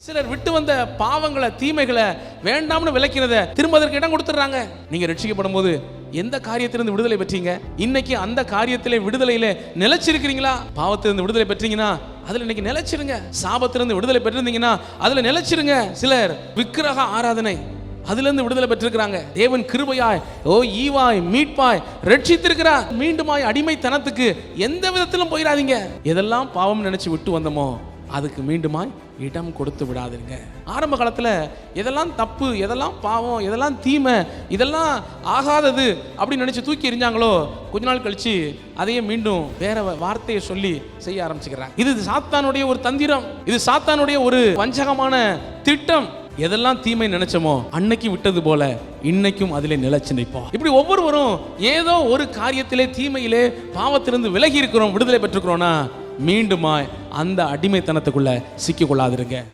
சிலர் விட்டு வந்த பாவங்களை, தீமைகளை, வேண்டாம்னு விலக்கிறத திரும்ப அதற்கு இடம் கொடுத்துறாங்க. நீங்க ரட்சிக்கப்படும் போது எந்த காரியத்திலிருந்து விடுதலை பெற்றீங்க? இன்னைக்கு அந்த காரியத்திலே விடுதலையில நிலைச்சிருக்கிறீங்களா? பாவத்திலிருந்து விடுதலை பெற்றீங்கன்னா அதுல இன்னைக்கு நிலைச்சிருங்க. சாபத்திலிருந்து விடுதலை பெற்றிருந்தீங்கன்னா அதுல நிலைச்சிருங்க. சிலர் விக்கிரக ஆராதனை, அதுல இருந்து விடுதலை பெற்றிருக்கிறாங்க. தேவன் கிருபையாய் ஈவாய் மீட்பாய் ரட்சித்திருக்கிறார். மீண்டுமாய் அடிமைத்தனத்துக்கு எந்த விதத்திலும் போயிடாதீங்க. எதெல்லாம் பாவம் நினைச்சு விட்டு வந்தோமோ அதுக்கு மீண்டுமாய் இடம் கொடுத்து விடாதீங்க. ஆரம்ப காலத்துல எதெல்லாம் தப்பு, எதெல்லாம் பாவம், எதெல்லாம் தீமை, இதெல்லாம் ஆகாதது அப்படின்னு நினைச்சு தூக்கி எறிஞ்சாங்களோ கொஞ்ச நாள் கழிச்சு அதையே மீண்டும் வேற வார்த்தையை சொல்லி செய்ய ஆரம்பிச்சுக்கிறாங்க. இது சாத்தானுடைய ஒரு தந்திரம், இது சாத்தானுடைய ஒரு வஞ்சகமான திட்டம். எதெல்லாம் தீமை நினைச்சோமோ அன்னைக்கு விட்டது போல இன்னைக்கும் அதிலே நிலைச்சு நிற்போம். இப்படி ஒவ்வொருவரும் ஏதோ ஒரு காரியத்திலே, தீமையிலே, பாவத்திலிருந்து விலகி இருக்கிறோம், விடுதலை பெற்றுக்கிறோம்னா மீண்டுமாய் அந்த அடிமைத்தனத்துக்குள்ள சிக்கிக் கொள்ளாதிருங்க.